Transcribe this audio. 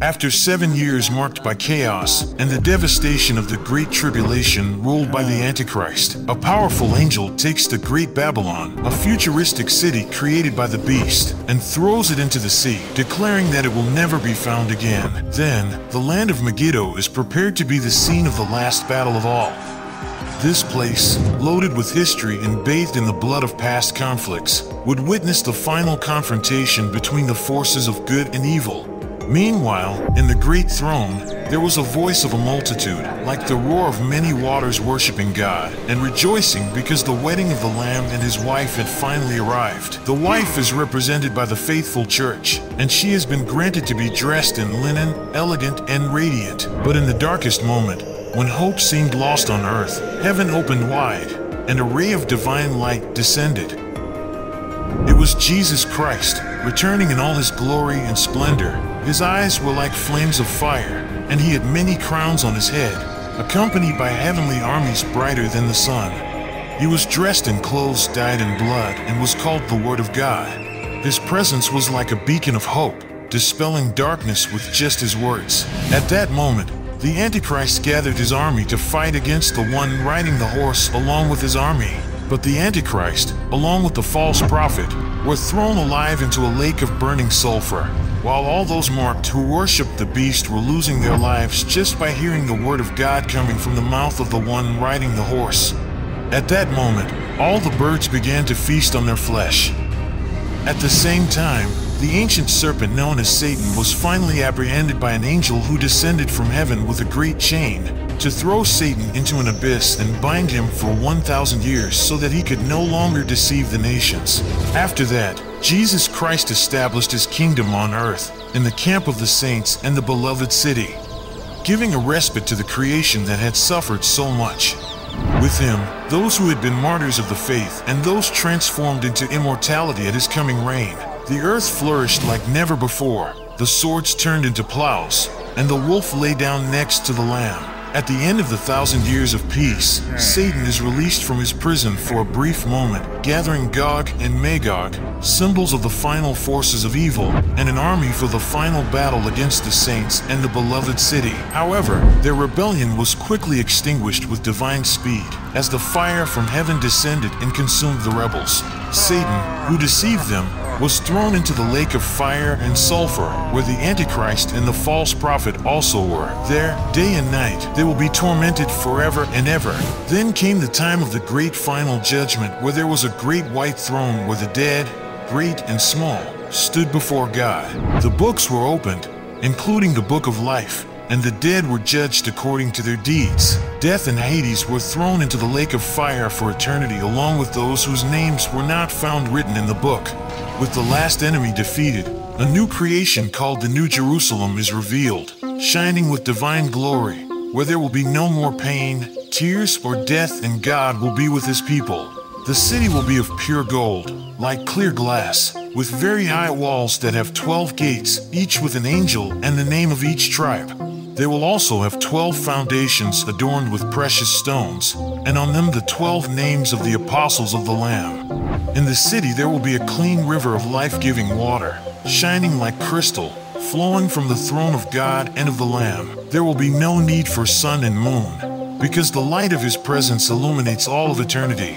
After 7 years marked by chaos and the devastation of the Great Tribulation ruled by the Antichrist, a powerful angel takes the Great Babylon, a futuristic city created by the beast, and throws it into the sea, declaring that it will never be found again. Then, the land of Megiddo is prepared to be the scene of the last battle of all. This place, loaded with history and bathed in the blood of past conflicts, would witness the final confrontation between the forces of good and evil. Meanwhile, in the great throne, there was a voice of a multitude, like the roar of many waters worshiping God, and rejoicing because the wedding of the Lamb and his wife had finally arrived. The wife is represented by the faithful church, and she has been granted to be dressed in linen, elegant and radiant. But in the darkest moment, when hope seemed lost on earth, heaven opened wide, and a ray of divine light descended. It was Jesus Christ, returning in all his glory and splendor. His eyes were like flames of fire, and he had many crowns on his head, accompanied by heavenly armies brighter than the sun. He was dressed in clothes dyed in blood and was called the Word of God. His presence was like a beacon of hope, dispelling darkness with just his words. At that moment, the Antichrist gathered his army to fight against the one riding the horse along with his army. But the Antichrist, along with the false prophet, were thrown alive into a lake of burning sulfur, while all those marked who worshipped the beast were losing their lives just by hearing the word of God coming from the mouth of the one riding the horse. At that moment, all the birds began to feast on their flesh. At the same time, the ancient serpent known as Satan was finally apprehended by an angel who descended from heaven with a great chain, to throw Satan into an abyss and bind him for 1,000 years so that he could no longer deceive the nations. After that, Jesus Christ established his kingdom on earth, in the camp of the saints and the beloved city, giving a respite to the creation that had suffered so much. With him, those who had been martyrs of the faith and those transformed into immortality at his coming reign. The earth flourished like never before, the swords turned into plows, and the wolf lay down next to the lamb. At the end of the 1,000 years of peace, Satan is released from his prison for a brief moment, gathering Gog and Magog, symbols of the final forces of evil, and an army for the final battle against the saints and the beloved city. However, their rebellion was quickly extinguished with divine speed, as the fire from heaven descended and consumed the rebels. Satan, who deceived them, was thrown into the lake of fire and sulfur, where the Antichrist and the false prophet also were. There, day and night, they will be tormented forever and ever. Then came the time of the great final judgment, where there was a great white throne where the dead, great and small, stood before God. The books were opened, including the book of life, and the dead were judged according to their deeds. Death and Hades were thrown into the lake of fire for eternity, along with those whose names were not found written in the book. With the last enemy defeated, a new creation called the New Jerusalem is revealed, shining with divine glory, where there will be no more pain, tears, or death, and God will be with his people. The city will be of pure gold, like clear glass, with very high walls that have 12 gates, each with an angel and the name of each tribe. They will also have 12 foundations adorned with precious stones, and on them the 12 names of the apostles of the Lamb. In the city there will be a clean river of life-giving water, shining like crystal, flowing from the throne of God and of the Lamb. There will be no need for sun and moon, because the light of his presence illuminates all of eternity.